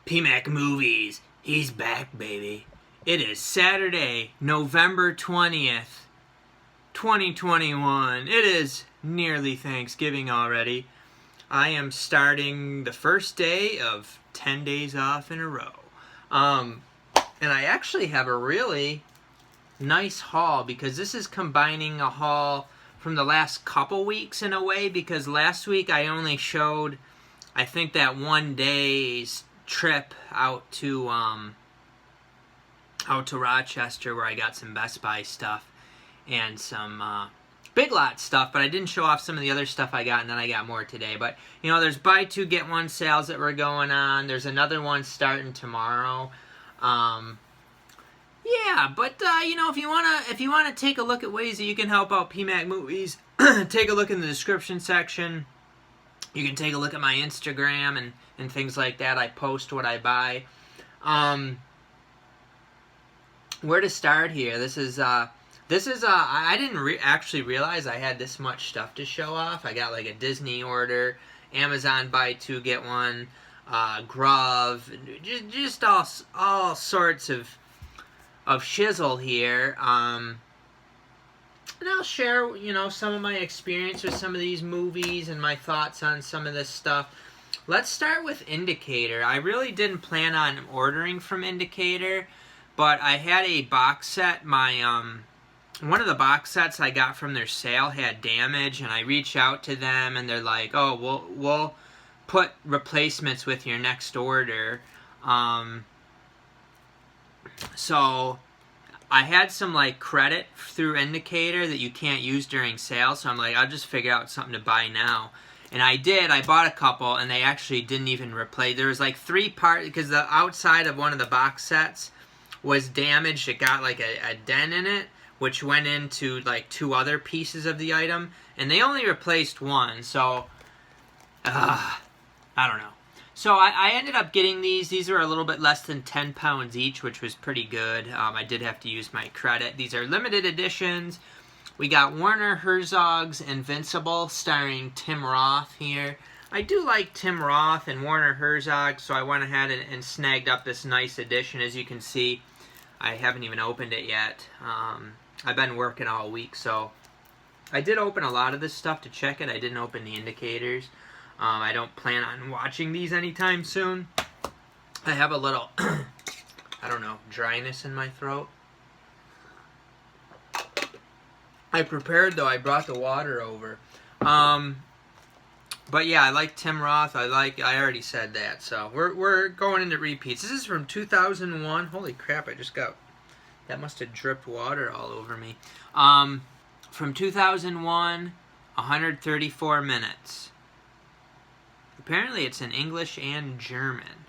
PMacMovies, he's back, baby. It is Saturday, November 20th, 2021. It is nearly Thanksgiving already. I am starting the first day of 10 days off in a row. And I actually have a really nice haul because this is combining a haul from the last couple weeks in a way, because last week I only showed, I think, that one day's trip out to Rochester where I got some Best Buy stuff and some Big Lot stuff, but I didn't show off some of the other stuff I got, and then I got more today. But you know, there's buy two get one sales that were going on. There's another one starting tomorrow. Yeah, but you know, if you wanna take a look at ways that you can help out PMacMovies, take a look in the description section. You can take a look at my Instagram and things like that. I post what I buy. Where to start here? This is I didn't actually realize I had this much stuff to show off. I got like a Disney order, Amazon buy two get one, Gruv, just all sorts of shizzle here. And I'll share, you know, some of my experience with some of these movies and my thoughts on some of this stuff. Let's start with Indicator. I really didn't plan on ordering from Indicator, but I had a box set. One of the box sets I got from their sale had damage, and I reached out to them, and they're like, "Oh, we'll put replacements with your next order." So I had some like credit through Indicator that you can't use during sales, so I'm like, I'll just figure out something to buy now. And I did. I bought a couple, and they actually didn't even replace. There was like three parts, because the outside of one of the box sets was damaged. It got like a dent in it, which went into like two other pieces of the item, and they only replaced one. So I don't know. So I ended up getting these. These are a little bit less than 10 pounds each, which was pretty good. I did have to use my credit. These are limited editions. We got Werner Herzog's Invincible, starring Tim Roth here. I do like Tim Roth and Werner Herzog, so I went ahead and snagged up this nice edition. As you can see, I haven't even opened it yet. I've been working all week, so I did open a lot of this stuff to check it. I didn't open the indicators. I don't plan on watching these anytime soon. I have a little, I don't know, dryness in my throat. I prepared, though. I brought the water over. But yeah, I like Tim Roth. I already said that. So we're going into repeats. This is from 2001. Holy crap, I just got, that must have dripped water all over me. From 2001, 134 minutes. Apparently it's in English and German,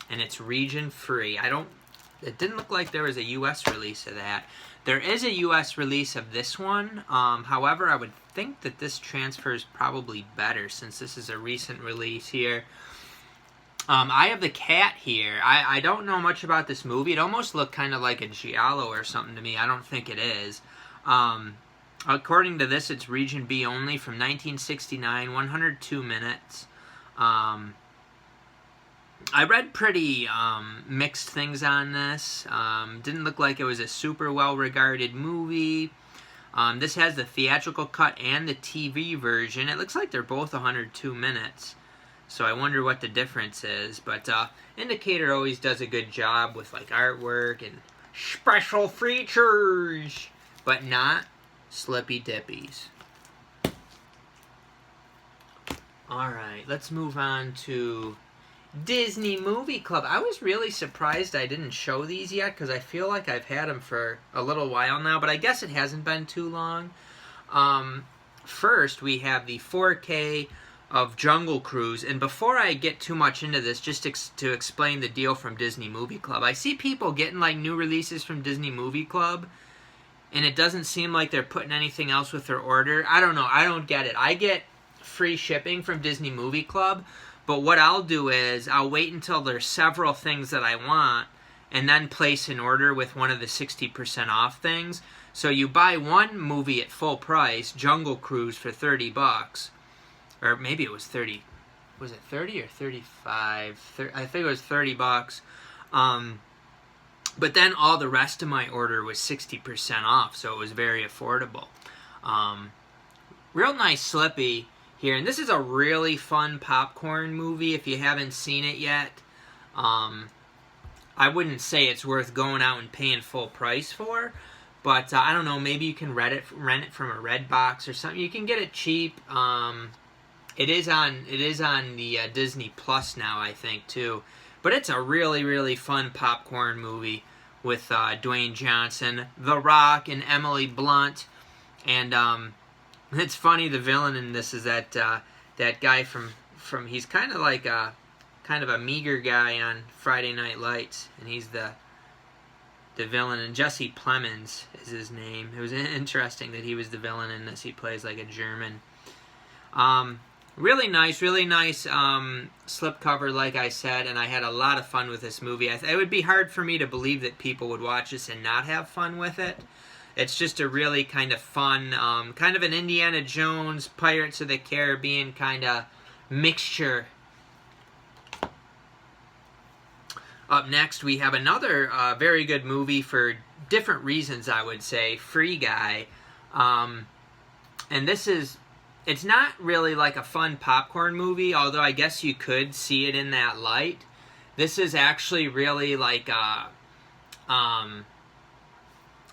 and it's region free. It didn't look like there was a US release of that. There is a US release of this one. However, I would think that this transfer is probably better since this is a recent release here. I have the cat here. I don't know much about this movie. It almost looked kind of like a giallo or something to me. I don't think it is. According to this, it's region B only, from 1969, 102 minutes. I read pretty mixed things on this. Didn't look like it was a super well-regarded movie. This has the theatrical cut and the TV version. It looks like they're both 102 minutes. So I wonder what the difference is. But Indicator always does a good job with like artwork and special features, but not slippy dippies. Alright, let's move on to Disney Movie Club. I was really surprised I didn't show these yet, because I feel like I've had them for a little while now, but I guess it hasn't been too long. First, we have the 4K of Jungle Cruise, and before I get too much into this, just to explain the deal from Disney Movie Club, I see people getting like new releases from Disney Movie Club, and it doesn't seem like they're putting anything else with their order. I don't know. I don't get it. I get free shipping from Disney Movie Club, but what I'll do is I'll wait until there's several things that I want and then place an order with one of the 60% off things. So you buy one movie at full price, Jungle Cruise, for $30, or maybe it was 30. was it 30 or 35? I think it was $30. But then all the rest of my order was 60% off, so it was very affordable. Real nice Slippy here, and this is a really fun popcorn movie if you haven't seen it yet. I wouldn't say it's worth going out and paying full price for, but I don't know, maybe you can rent it from a Redbox or something. You can get it cheap. It is on the Disney Plus now, I think, too. But it's a really, really fun popcorn movie with Dwayne Johnson, The Rock, and Emily Blunt. And it's funny, the villain in this is that guy from he's kind of like a meager guy on Friday Night Lights, and he's the villain. And Jesse Plemons is his name. It was interesting that he was the villain in this. He plays like a German. Really nice slipcover, like I said, and I had a lot of fun with this movie. It would be hard for me to believe that people would watch this and not have fun with it. It's just a really kind of fun, kind of an Indiana Jones, Pirates of the Caribbean kind of mixture. Up next, we have another very good movie for different reasons, I would say, Free Guy. And this is... It's not really like a fun popcorn movie, although I guess you could see it in that light. This is actually really like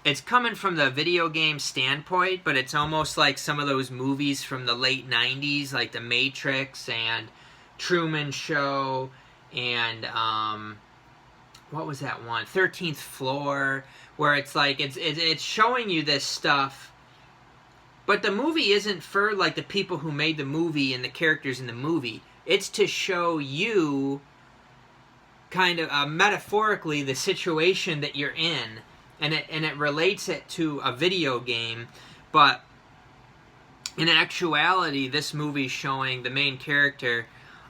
it's coming from the video game standpoint, but it's almost like some of those movies from the late 90s, like The Matrix and Truman Show and what was that one? 13th Floor, where it's like it's showing you this stuff. But the movie isn't for, like, the people who made the movie and the characters in the movie. It's to show you, kind of, metaphorically, the situation that you're in. And it relates it to a video game. But, in actuality, this movie's showing the main character,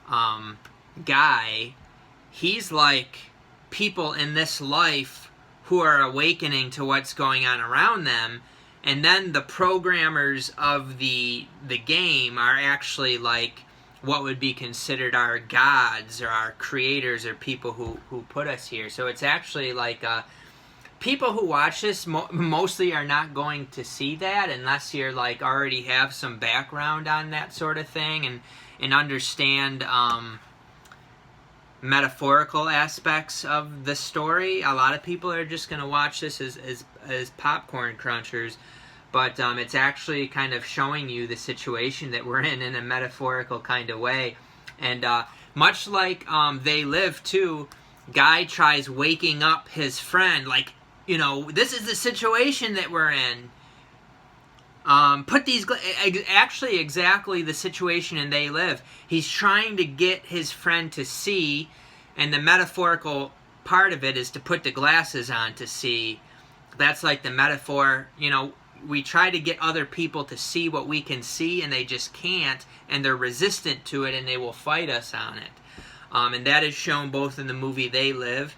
Guy. He's like people in this life who are awakening to what's going on around them. And then the programmers of the game are actually like what would be considered our gods or our creators or people who put us here. So it's actually like people who watch this mostly are not going to see that unless you're like already have some background on that sort of thing and understand metaphorical aspects of the story. A lot of people are just going to watch this as popcorn crunchers. But it's actually kind of showing you the situation that we're in a metaphorical kind of way. And much like They Live, too, Guy tries waking up his friend. Like, you know, this is the situation that we're in. Actually, exactly the situation in They Live. He's trying to get his friend to see, and the metaphorical part of it is to put the glasses on to see. That's like the metaphor, you know. We try to get other people to see what we can see, and they just can't, and they're resistant to it, and they will fight us on it. And that is shown both in the movie They Live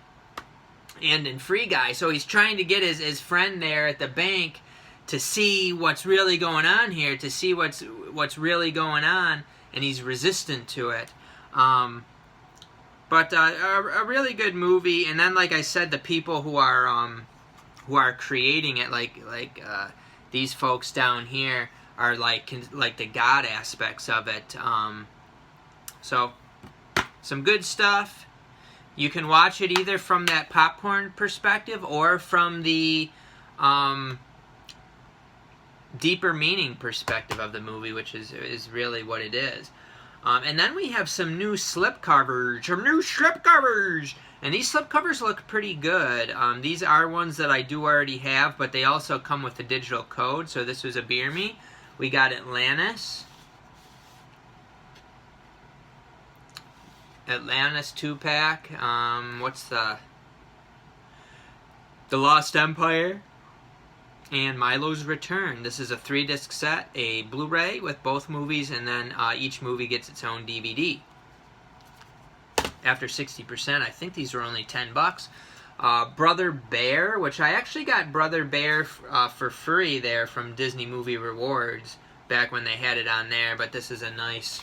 and in Free Guy. So he's trying to get his friend there at the bank to see what's really going on here, to see what's really going on, and he's resistant to it. But a really good movie. And then, like I said, the people who are creating it, like these folks down here, are like the God aspects of it. So some good stuff. You can watch it either from that popcorn perspective or from the deeper meaning perspective of the movie, which is really what it is. And then we have some new slipcovers. And these slipcovers look pretty good. These are ones that I do already have, but they also come with the digital code. So this was a Beer Me. We got Atlantis 2-pack. What's the Lost Empire. And Milo's Return. This is a 3-disc set, a Blu-ray with both movies, and then each movie gets its own DVD. After 60%, I think these were only $10. Brother Bear, which I actually got Brother Bear for free there from Disney Movie Rewards back when they had it on there. But this is a nice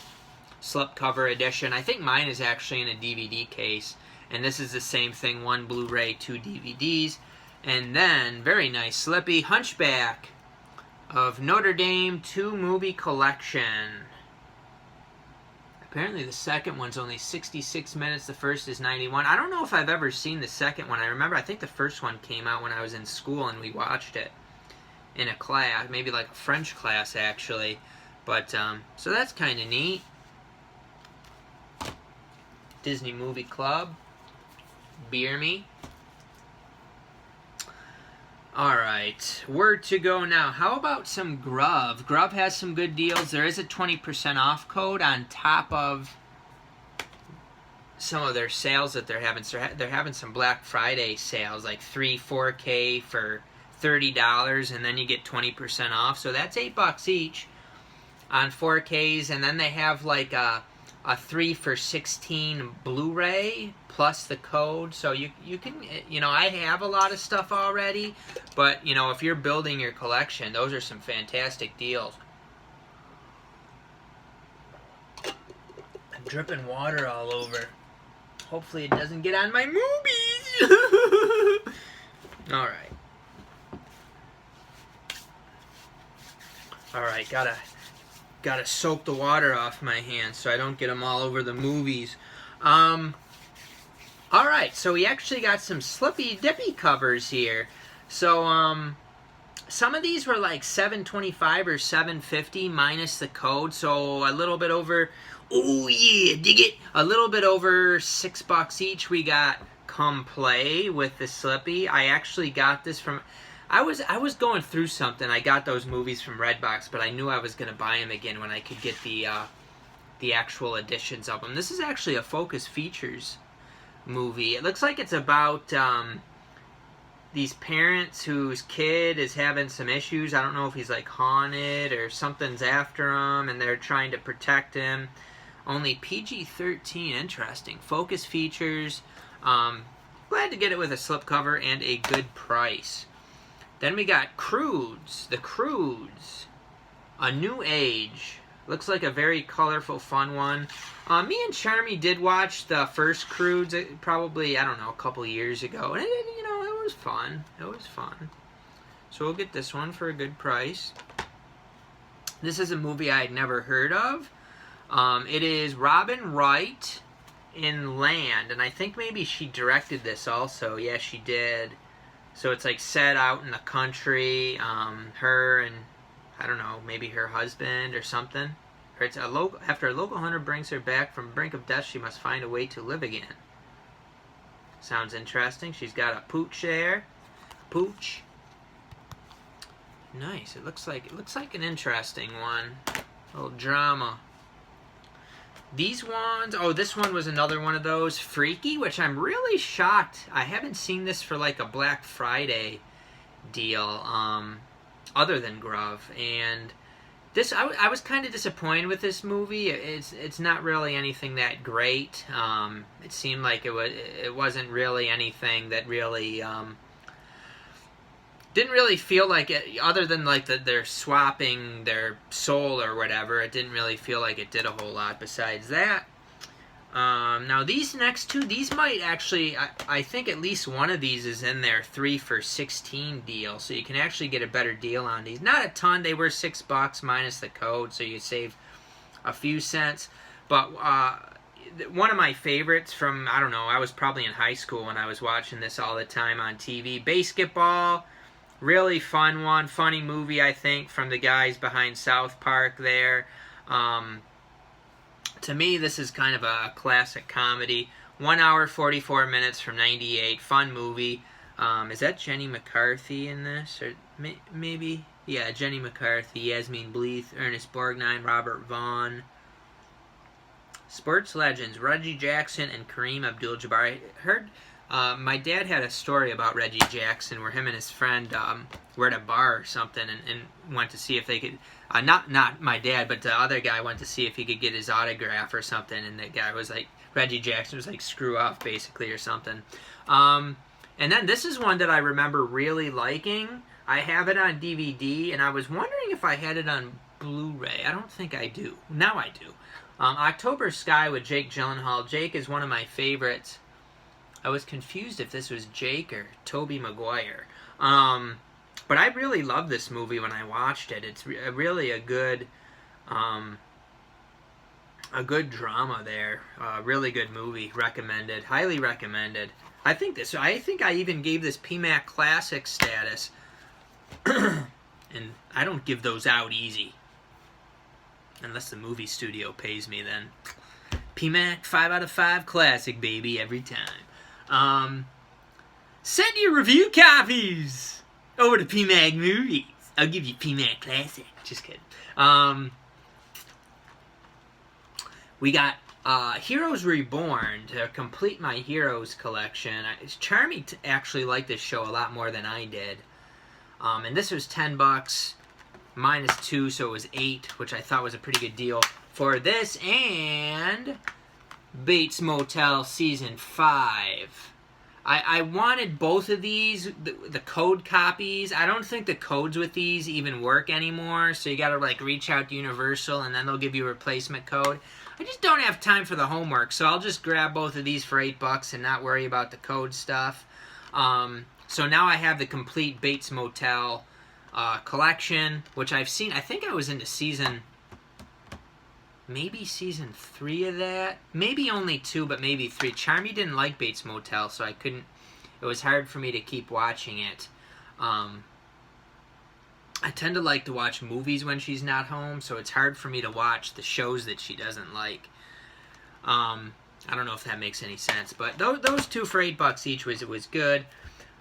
slipcover edition. I think mine is actually in a DVD case. And this is the same thing, 1 Blu-ray, 2 DVDs. And then, very nice Slippy, Hunchback of Notre Dame 2 movie collection. Apparently the second one's only 66 minutes, the first is 91. I don't know if I've ever seen the second one. I think the first one came out when I was in school and we watched it in a class, maybe like a French class actually. But, so that's kind of neat. Disney Movie Club. Beer me. Alright, where to go now? How about some Gruv? Gruv has some good deals. There is a 20% off code on top of some of their sales that they're having. So they're having some Black Friday sales, like 3 4K for $30, and then you get 20% off. So that's $8 each on 4Ks, and then they have like a 3 for 16 Blu-ray plus the code. So you can, you know, I have a lot of stuff already, but you know, if you're building your collection, those are some fantastic deals. I'm dripping water all over. Hopefully it doesn't get on my movies. Alright. Alright, gotta soak the water off my hands so I don't get them all over the movies. Alright, so we actually got some Slippy Dippy covers here. So, some of these were like $7.25 or $7.50 minus the code, so a little bit over, oh yeah, dig it, a little bit over $6 each. We got Come Play with the Slippy. I actually got this from, I was going through something. I got those movies from Redbox, but I knew I was going to buy them again when I could get the actual editions of them. This is actually a Focus Features movie. It looks like it's about these parents whose kid is having some issues. I don't know if he's like haunted or something's after him, and they're trying to protect him. Only PG-13. Interesting. Focus Features. Glad to get it with a slipcover and a good price. Then we got Croods. The Croods. A New Age. Looks like a very colorful, fun one. Me and Charmy did watch the first Croods probably, I don't know, a couple years ago. And, you know, it was fun. It was fun. So we'll get this one for a good price. This is a movie I had never heard of. It is Robin Wright in Land. And I think maybe she directed this also. Yeah, she did. So it's like set out in the country. Her and, I don't know, maybe her husband or something. Or it's after a local hunter brings her back from the brink of death, she must find a way to live again. Sounds interesting. She's got a pooch there. Pooch. Nice. It looks like an interesting one. A little drama. These ones, oh, this one was another one of those. Freaky, which I'm really shocked. I haven't seen this for like a Black Friday deal, other than Gruv. And this, I was kind of disappointed with this movie. It's not really anything that great. It seemed like it wasn't really anything that really didn't really feel like it, other than like they're swapping their soul or whatever. It didn't really feel like it did a whole lot besides that. Now these next two, these might actually, I think at least one of these is in their 3 for 16 deal, so you can actually get a better deal on these. Not a ton, they were $6 minus the code, so you save a few cents. But one of my favorites from, I don't know, I was probably in high school when I was watching this all the time on TV. Basketball, really fun one, funny movie I think from the guys behind South Park there. To me, this is kind of a classic comedy. 1 hour, 44 minutes from '98. Fun movie. Is that Jenny McCarthy in this? Or maybe? Yeah, Jenny McCarthy, Yasmin Bleeth, Ernest Borgnine, Robert Vaughn. Sports legends, Reggie Jackson and Kareem Abdul-Jabbar. I heard my dad had a story about Reggie Jackson where him and his friend were at a bar or something and went to see if they could... not my dad, but the other guy went to see if he could get his autograph or something, and the guy was like, Reggie Jackson was like, screw off, basically, or something. And then this is one that I remember really liking. I have it on DVD, and I was wondering if I had it on Blu-ray. I don't think I do. Now I do. October Sky with Jake Gyllenhaal. Jake is one of my favorites. I was confused if this was Jake or Tobey Maguire. But I really loved this movie when I watched it. It's really a good drama there. Really good movie. Recommended. Highly recommended. I think I even gave this PMac Classic status. And I don't give those out easy. Unless the movie studio pays me, then. PMac 5 out of 5 Classic, baby, every time. Send your review copies over to PMacMovies. I'll give you PMac Classic. Just kidding. We got Heroes Reborn to complete my Heroes collection. Charmy actually liked this show a lot more than I did. And this was $10, -2, so it was 8, which I thought was a pretty good deal for this. And Bates Motel Season 5. I wanted both of these, the code copies. I don't think the codes with these even work anymore, so you gotta like reach out to Universal and then they'll give you a replacement code. I just don't have time for the homework, so I'll just grab both of these for $8 and not worry about the code stuff. So now I have the complete Bates Motel collection, which I've seen. I think I was into maybe season 3 of that. Maybe only 2, but maybe 3. Charmy didn't like Bates Motel, so I couldn't. It was hard for me to keep watching it. I tend to like to watch movies when she's not home, so it's hard for me to watch the shows that she doesn't like. I don't know if that makes any sense, but those two for $8 each was good.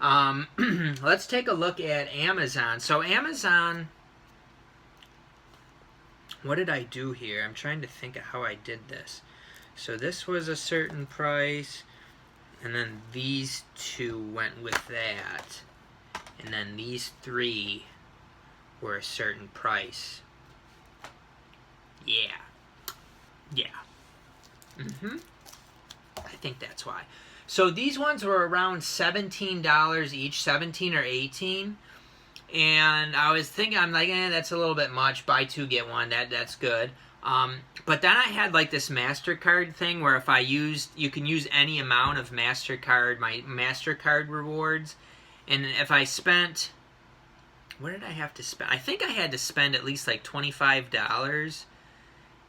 Let's take a look at Amazon. So Amazon, what did I do here? I'm trying to think of how I did this. So this was a certain price, and then these two went with that, and then these 3 were a certain price. Yeah. I think that's why. So these ones were around $17 each, 17 or 18. And I was thinking, I'm like, that's a little bit much. Buy 2, get 1. That's good. But then I had like this MasterCard thing where if you can use any amount of MasterCard, my MasterCard rewards. And if I spent, what did I have to spend? I think I had to spend at least like $25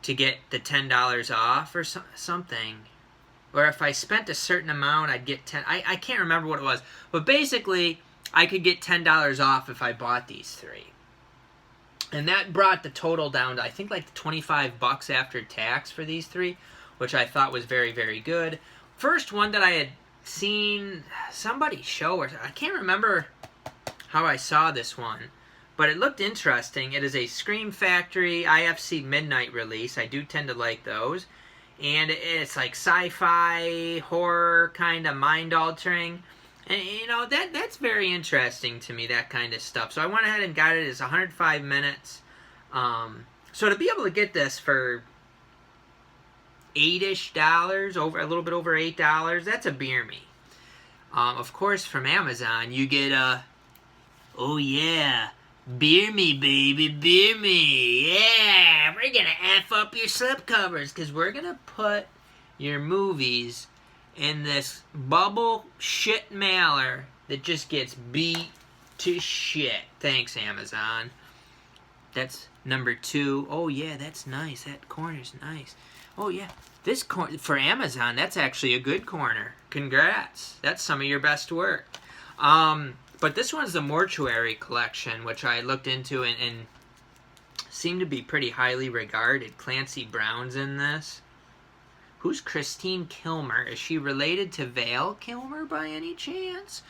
to get the $10 off or something. Or if I spent a certain amount, I'd get 10. I can't remember what it was. But basically, I could get $10 off if I bought these 3. And that brought the total down to, I think, like $25 after tax for these 3, which I thought was very, very good. First one that I had seen somebody show, or I can't remember how I saw this one, but it looked interesting. It is a Scream Factory IFC Midnight release. I do tend to like those. And it's like sci-fi, horror, kind of mind-altering. And, you know, that's very interesting to me, that kind of stuff. So I went ahead and got it. It's 105 minutes. So to be able to get this for $8-ish, a little bit over $8, that's a beer me. Of course, from Amazon, you get a, oh yeah, beer me, baby, beer me. Yeah, we're going to F up your slipcovers because we're going to put your movies in this bubble shit mailer that just gets beat to shit. Thanks, Amazon. That's number 2. Oh, yeah, that's nice. That corner's nice. Oh, yeah. This corner, for Amazon, that's actually a good corner. Congrats. That's some of your best work. But this one's the Mortuary Collection, which I looked into and seemed to be pretty highly regarded. Clancy Brown's in this. Who's Christine Kilmer? Is she related to Val Kilmer by any chance?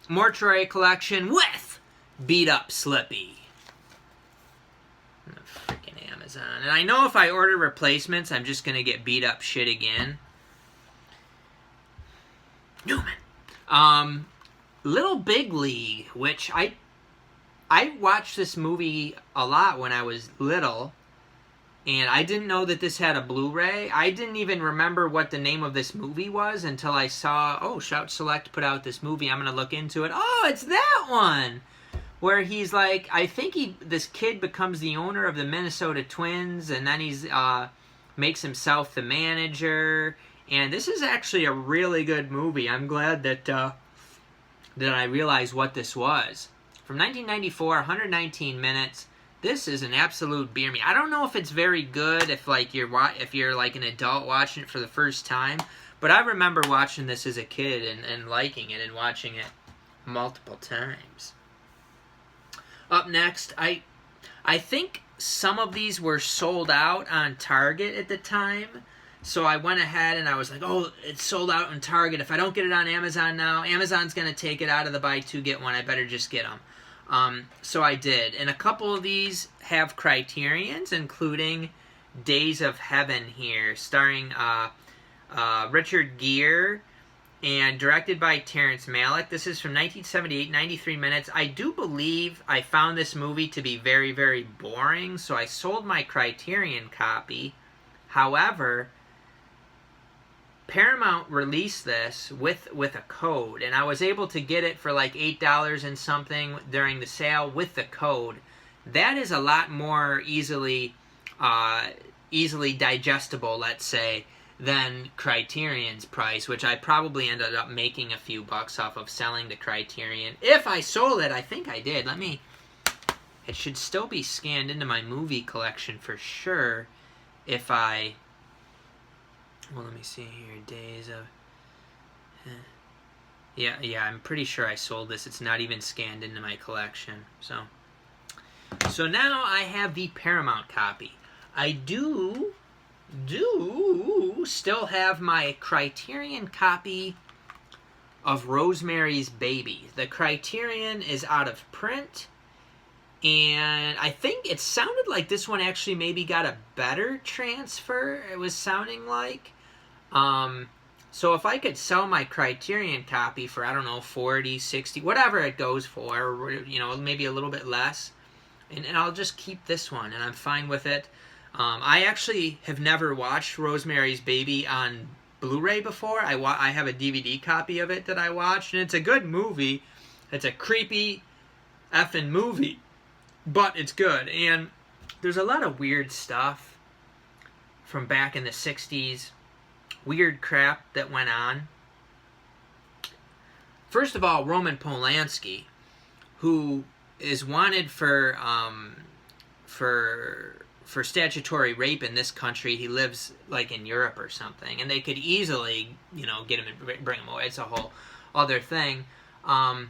Mortuary Collection with Beat Up Slippy. Freaking Amazon. And I know if I order replacements, I'm just going to get beat up shit again. Newman. Little Big League, which I watched this movie a lot when I was little. And I didn't know that this had a Blu-ray. I didn't even remember what the name of this movie was until I saw, oh, Shout Select put out this movie. I'm going to look into it. Oh, it's that one! Where he's like, I think this kid becomes the owner of the Minnesota Twins, and then he's makes himself the manager. And this is actually a really good movie. I'm glad that I realized what this was. From 1994, 119 minutes. This is an absolute beer me. I don't know if it's very good if you're like an adult watching it for the first time, but I remember watching this as a kid and liking it and watching it multiple times. Up next, I think some of these were sold out on Target at the time. So I went ahead and I was like, oh, it's sold out on Target. If I don't get it on Amazon now, Amazon's going to take it out of the buy two, get one. I better just get them. So I did. And a couple of these have Criterions, including Days of Heaven here, starring Richard Gere and directed by Terrence Malick. This is from 1978, 93 minutes. I do believe I found this movie to be very, very boring, so I sold my Criterion copy. However, Paramount released this with a code, and I was able to get it for like $8 and something during the sale with the code. That is a lot more easily digestible, let's say, than Criterion's price, which I probably ended up making a few bucks off of selling the Criterion. If I sold it, I think I did. It should still be scanned into my movie collection for sure if I... Well, let me see here. Days of... Yeah, I'm pretty sure I sold this. It's not even scanned into my collection. So now I have the Paramount copy. I do still have my Criterion copy of Rosemary's Baby. The Criterion is out of print, and I think it sounded like this one actually maybe got a better transfer, it was sounding like. So if I could sell my Criterion copy for, I don't know, 40, 60, whatever it goes for, you know, maybe a little bit less, and I'll just keep this one, and I'm fine with it. I actually have never watched Rosemary's Baby on Blu-ray before. I have a DVD copy of it that I watched, and it's a good movie. It's a creepy effing movie, but it's good. And there's a lot of weird stuff from back in the 60s. Weird crap that went on. First of all, Roman Polanski, who is wanted for statutory rape in this country. He lives like in Europe or something, and they could easily, you know, get him and bring him away. It's a whole other thing. And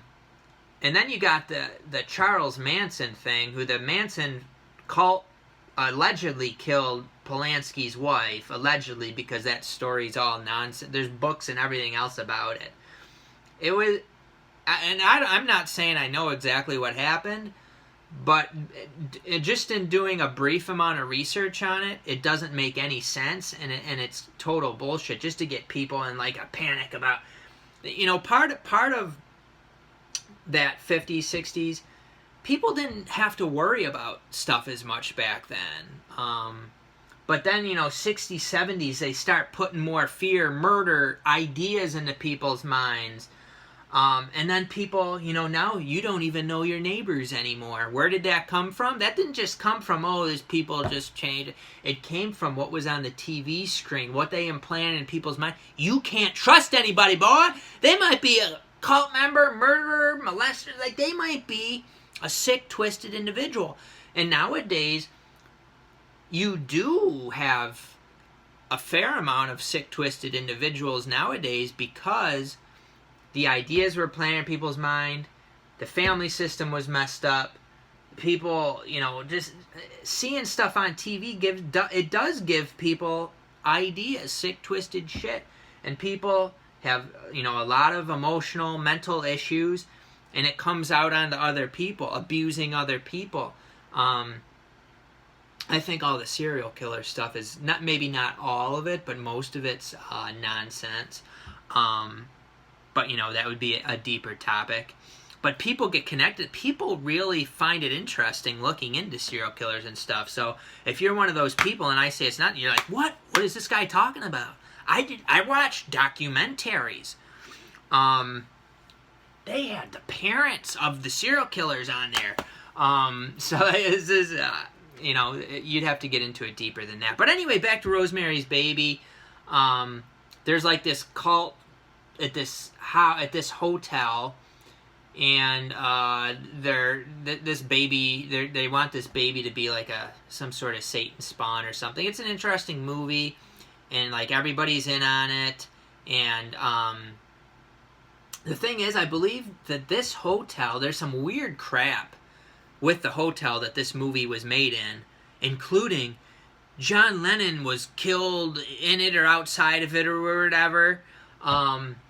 then you got the Charles Manson thing, who the Manson cult allegedly killed Polanski's wife, allegedly, because that story's all nonsense. There's books and everything else about it. It was, and I'm not saying I know exactly what happened, but just in doing a brief amount of research on it, it doesn't make any sense, and it's total bullshit, just to get people in like a panic about, you know, part of that 50s, 60s, people didn't have to worry about stuff as much back then. But then, you know, 60s, 70s, they start putting more fear, murder, ideas into people's minds. And then people, you know, now you don't even know your neighbors anymore. Where did that come from? That didn't just come from, oh, these people just changed. It came from what was on the TV screen, what they implanted in people's mind. You can't trust anybody, boy. They might be a cult member, murderer, molester. Like, they might be a sick, twisted individual. And nowadays, you do have a fair amount of sick, twisted individuals nowadays, because the ideas were planted in people's mind, the family system was messed up, people, you know, just seeing stuff on TV does give people ideas, sick, twisted shit. And people have, you know, a lot of emotional, mental issues, and it comes out onto other people, abusing other people. I think all the serial killer stuff is, maybe not all of it, but most of it's nonsense. But, you know, that would be a deeper topic. But people get connected. People really find it interesting looking into serial killers and stuff. So if you're one of those people and I say it's not, you're like, what? What is this guy talking about? I watched documentaries. They had the parents of the serial killers on there. So this is, you know, you'd have to get into it deeper than that. But anyway, back to Rosemary's Baby. There's like this cult at this hotel, and this baby, they want this baby to be like some sort of Satan spawn or something. It's an interesting movie, and like everybody's in on it. And the thing is, I believe that this hotel, there's some weird crap with the hotel that this movie was made in, including John Lennon was killed in it or outside of it or whatever,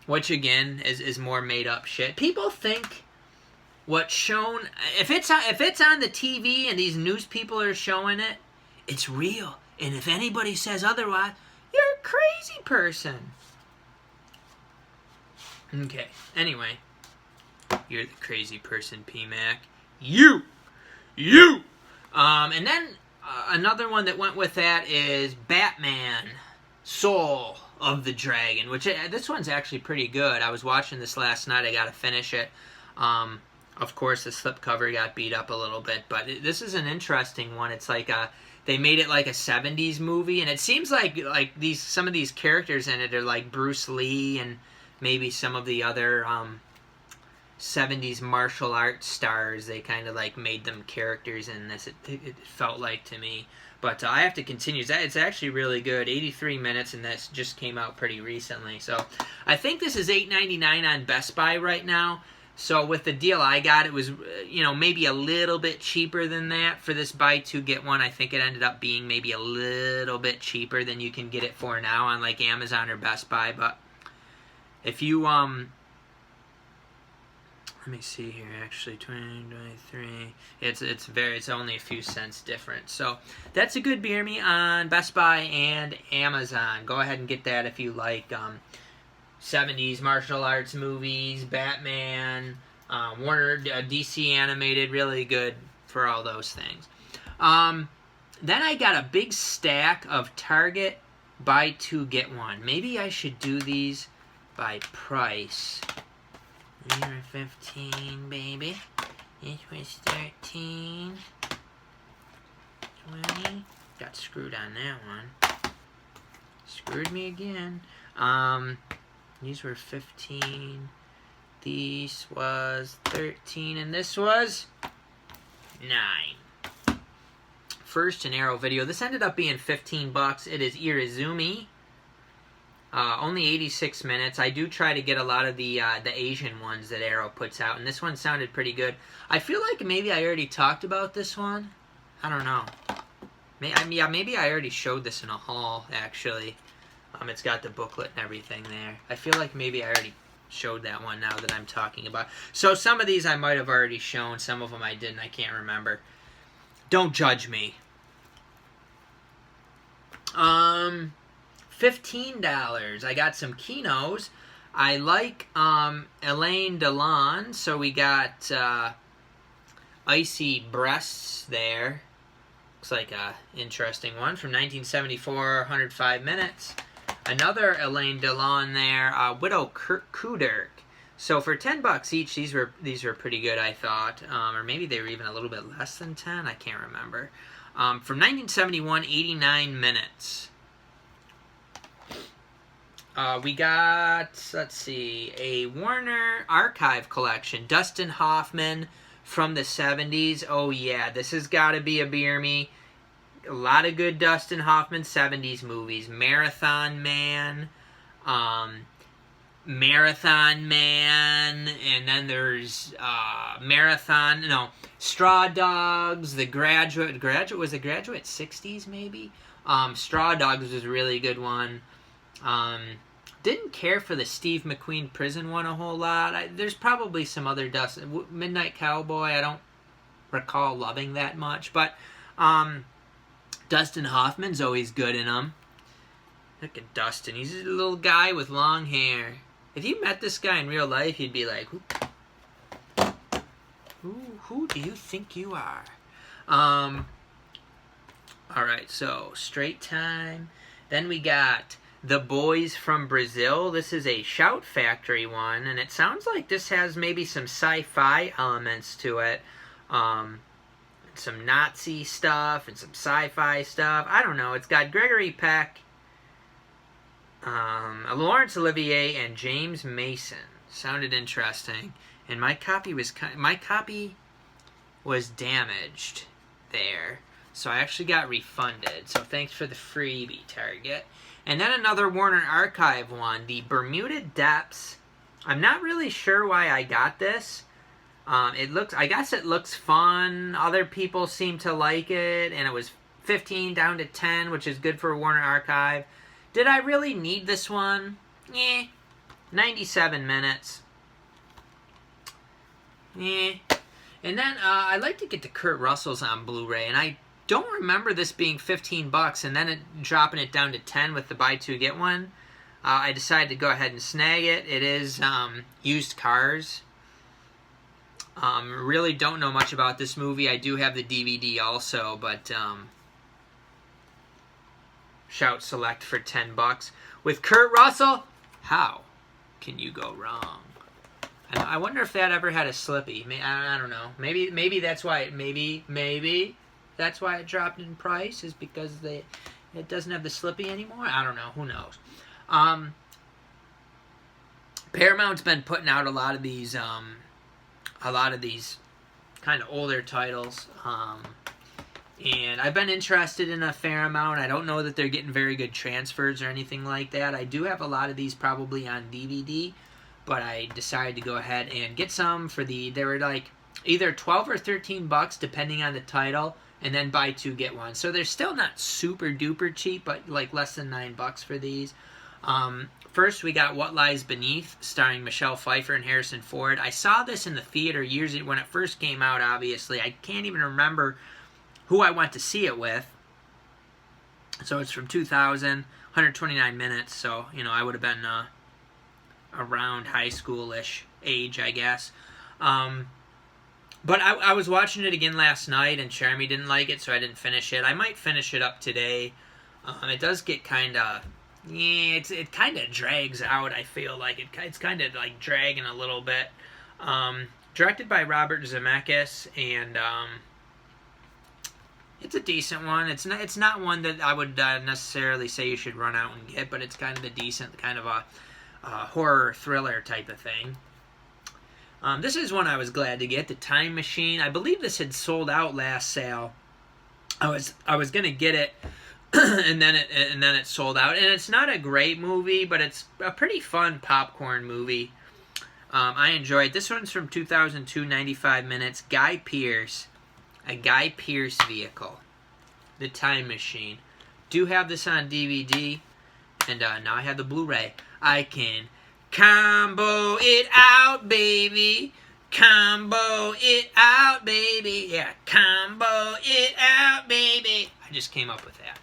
which again is more made up shit. People think what's shown, if it's on the TV and these news people are showing it, it's real. And if anybody says otherwise, you're a crazy person. Okay, anyway, you're the crazy person, PMac. You! And then another one that went with that is Batman, Soul of the Dragon, which this one's actually pretty good. I was watching this last night. I got to finish it. Of course, the slipcover got beat up a little bit, but this is an interesting one. It's like they made it like a 70s movie, and it seems like some of these characters in it are like Bruce Lee and maybe some of the other 70s martial arts stars. They kind of like made them characters in this, it felt like to me. But I have to continue. It's actually really good. 83 minutes, and that just came out pretty recently. So I think this is $8.99 on Best Buy right now. So with the deal I got, it was, you know, maybe a little bit cheaper than that for this buy two get one. I think it ended up being maybe a little bit cheaper than you can get it for now on like Amazon or Best Buy. But if you let me see here, actually, 2023. It's only a few cents different. So that's a good beer me on Best Buy and Amazon. Go ahead and get that if you like 70s martial arts movies, Batman, Warner, DC animated, really good for all those things. Then I got a big stack of Target buy two get one. Maybe I should do these by price. These were 15, baby. This was 13. 20. Got screwed on that one. Screwed me again. These were 15. This was 13. And this was 9. First an Arrow video. This ended up being 15 bucks. It is Irizumi. Only 86 minutes. I do try to get a lot of the Asian ones that Arrow puts out, and this one sounded pretty good. I feel like maybe I already talked about this one. I don't know. Maybe I already showed this in a haul, actually. It's got the booklet and everything there. I feel like maybe I already showed that one now that I'm talking about. So some of these I might have already shown. Some of them I didn't. I can't remember. Don't judge me. $15. I got some Kinos. I like Elaine Delon, so we got Icy Breasts there. Looks like a interesting one from 1974, 105 minutes. Another Elaine Delon there, Widow Kuderk. So for 10 bucks each, these were pretty good, I thought. Or maybe they were even a little bit less than 10. I can't remember. From 1971, 89 minutes. We got, let's see, a Warner Archive collection. Dustin Hoffman from the 70s. Oh, yeah, this has got to be a beer me. A lot of good Dustin Hoffman 70s movies. Marathon Man, and then there's Straw Dogs, The Graduate. Was The Graduate 60s, maybe? Straw Dogs was a really good one. Didn't care for the Steve McQueen prison one a whole lot. There's probably some other Midnight Cowboy. I don't recall loving that much, but Dustin Hoffman's always good in them. Look at Dustin. He's a little guy with long hair. If you met this guy in real life, you'd be like, who do you think you are? Alright, so Straight Time. Then we got The Boys from Brazil. This is a Shout Factory one, and it sounds like this has maybe some sci-fi elements to it. some Nazi stuff and some sci-fi stuff. I don't know. It's got Gregory Peck, Laurence Olivier, and James Mason. Sounded interesting. And my copy was damaged there, so I actually got refunded. So thanks for the freebie, Target. And then another Warner Archive one, the Bermuda Depths. I'm not really sure why I got this. I guess it looks fun. Other people seem to like it, and it was 15 down to 10, which is good for Warner Archive. Did I really need this one? 97 minutes. And then I'd like to get the Kurt Russells on Blu-ray, and I don't remember this being $15 and then dropping it down to 10 with the buy two get one. I decided to go ahead and snag it. It is Used Cars. Really don't know much about this movie. I do have the DVD also, but shout select for $10 with Kurt Russell. How can you go wrong? I wonder if that ever had a Slippy. I don't know. Maybe that's why. Maybe that's why it dropped in price, is because it doesn't have the Slippy anymore. I don't know. Who knows? Paramount's been putting out a lot of these kind of older titles, and I've been interested in a fair amount. I don't know that they're getting very good transfers or anything like that. I do have a lot of these probably on DVD, but I decided to go ahead and get some for they were like either 12 or 13 bucks depending on the title, and then buy two get one. So they're still not super duper cheap, but like less than $9 for these. First, we got What Lies Beneath, starring Michelle Pfeiffer and Harrison Ford. I saw this in the theater years ago when it first came out, obviously. I can't even remember who I went to see it with. So it's from 2000, 129 minutes. So, I would have been around high school-ish age, I guess. But I was watching it again last night, and Jeremy didn't like it, so I didn't finish it. I might finish it up today. It does get kind of... Yeah, it kind of drags out, I feel like. It's kind of like dragging a little bit. Directed by Robert Zemeckis, and it's a decent one. It's not one that I would necessarily say you should run out and get, but it's kind of a decent, kind of a horror thriller type of thing. This is one I was glad to get, The Time Machine. I believe this had sold out last sale. I was gonna get it. and then it sold out. And it's not a great movie, but it's a pretty fun popcorn movie. I enjoy it. This one's from 2002, 95 minutes. Guy Pearce. A Guy Pearce vehicle. The Time Machine. Do have this on DVD. And now I have the Blu-ray. I can combo it out, baby. Combo it out, baby. Yeah, combo it out, baby. I just came up with that.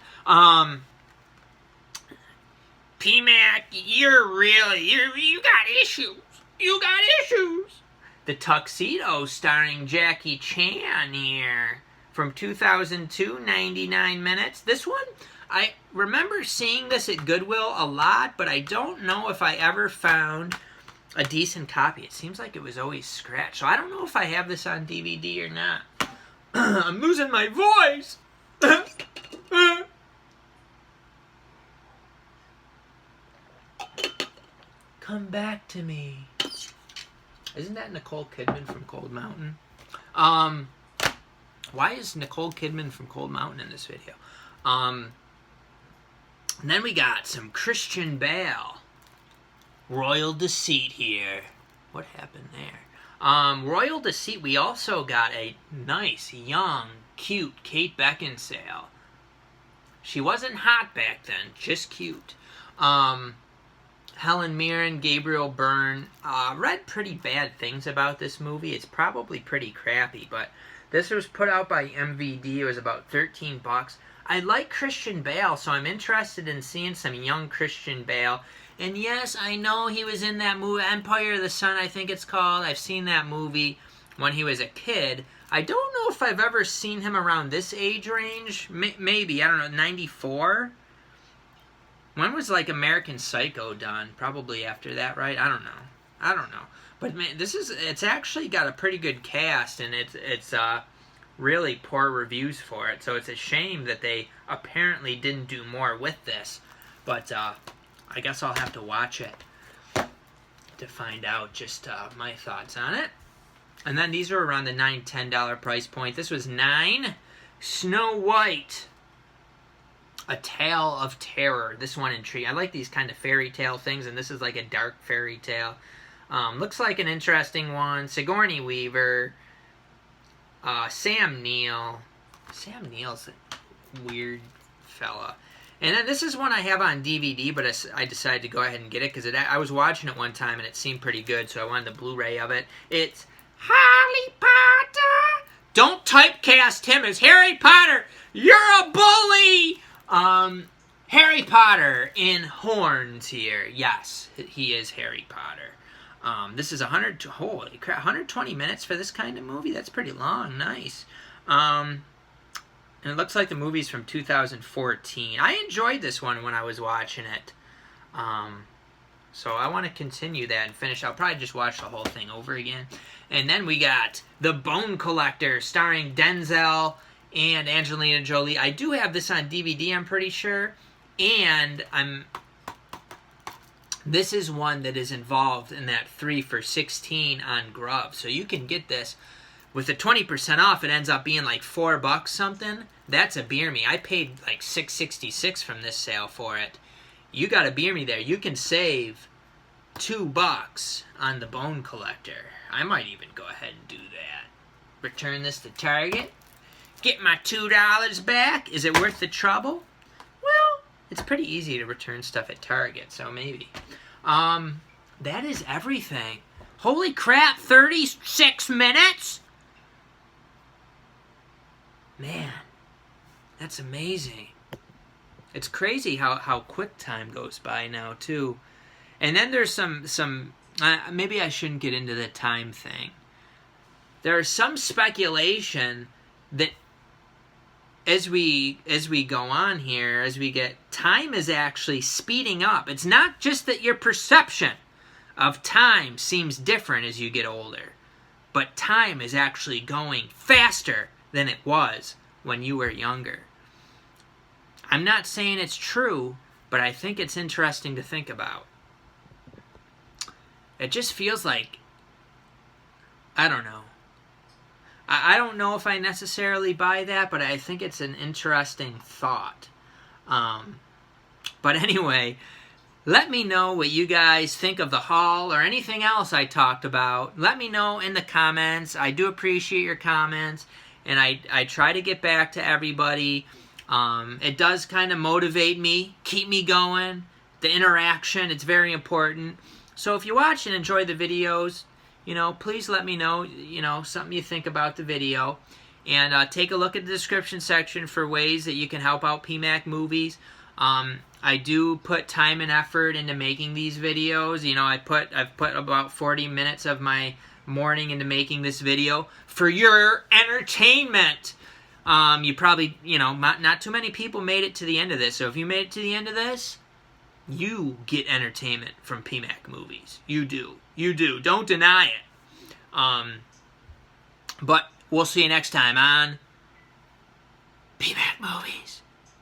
PMac, you got issues. You got issues. The Tuxedo, starring Jackie Chan here, from 2002, 99 minutes. This one, I remember seeing this at Goodwill a lot, but I don't know if I ever found a decent copy. It seems like it was always scratched, so I don't know if I have this on DVD or not. I'm losing my voice. Come back to me. Isn't that Nicole Kidman from Cold Mountain? Why is Nicole Kidman from Cold Mountain in this video? And then we got some Christian Bale. Royal Deceit here. What happened there? Royal Deceit, we also got a nice, young, cute Kate Beckinsale. She wasn't hot back then, just cute. Helen Mirren, Gabriel Byrne. Read pretty bad things about this movie. It's probably pretty crappy, but this was put out by MVD. It was about $13. I like Christian Bale, so I'm interested in seeing some young Christian Bale. And yes, I know he was in that movie, Empire of the Sun, I think it's called. I've seen that movie when he was a kid. I don't know if I've ever seen him around this age range. Maybe, I don't know, 94? When was, like, American Psycho done? Probably after that, right? I don't know. But, man, it's actually got a pretty good cast, and it's really poor reviews for it. So it's a shame that they apparently didn't do more with this. But I guess I'll have to watch it to find out just my thoughts on it. And then these are around the $9, $10 price point. This was $9. Snow White, A Tale of Terror. This one intrigued. I like these kind of fairy tale things, and this is like a dark fairy tale. Looks like an interesting one. Sigourney Weaver, Sam Neill. Sam Neill's a weird fella. And then this is one I have on DVD, but I decided to go ahead and get it because I was watching it one time and it seemed pretty good, so I wanted the Blu-ray of it. It's Harry Potter. Don't typecast him as Harry Potter. You're a bully. Harry Potter in horns here. Yes, he is Harry Potter. This is 120 minutes for this kind of movie. That's pretty long. Nice. And it looks like the movie's from 2014. I enjoyed this one when I was watching it. So I want to continue that and finish. I'll probably just watch the whole thing over again. And then we got The Bone Collector, starring Denzel and Angelina Jolie. I do have this on DVD, I'm pretty sure. And this is one that is involved in that 3 for $16 on Grub. So you can get this. With the 20% off, it ends up being like $4 something. That's a beer me. I paid like $6.66 from this sale for it. You got a beer me there. You can save $2 on The Bone Collector. I might even go ahead and do that. Return this to Target. Get my $2 back. Is it worth the trouble? Well, it's pretty easy to return stuff at Target, so maybe. That is everything. Holy crap, 36 minutes? Man, that's amazing. It's crazy how quick time goes by now, too. And then there's some maybe I shouldn't get into the time thing. There's some speculation that as we go on here, as we get, time is actually speeding up. It's not just that your perception of time seems different as you get older, but time is actually going faster than it was when you were younger. I'm not saying it's true, but I think it's interesting to think about. It just feels like, I don't know. I don't know if I necessarily buy that, but I think it's an interesting thought. But anyway, let me know what you guys think of the haul or anything else I talked about. Let me know in the comments. I do appreciate your comments, and I try to get back to everybody. It does kind of motivate me, keep me going. The interaction, it's very important. So if you watch and enjoy the videos, please let me know, something you think about the video. And take a look at the description section for ways that you can help out PMacMovies. I do put time and effort into making these videos. I've put about 40 minutes of my morning into making this video for your entertainment. You probably, not too many people made it to the end of this. So if you made it to the end of this, you get entertainment from PMacMovies. You do. You do. Don't deny it. But we'll see you next time on PMacMovies.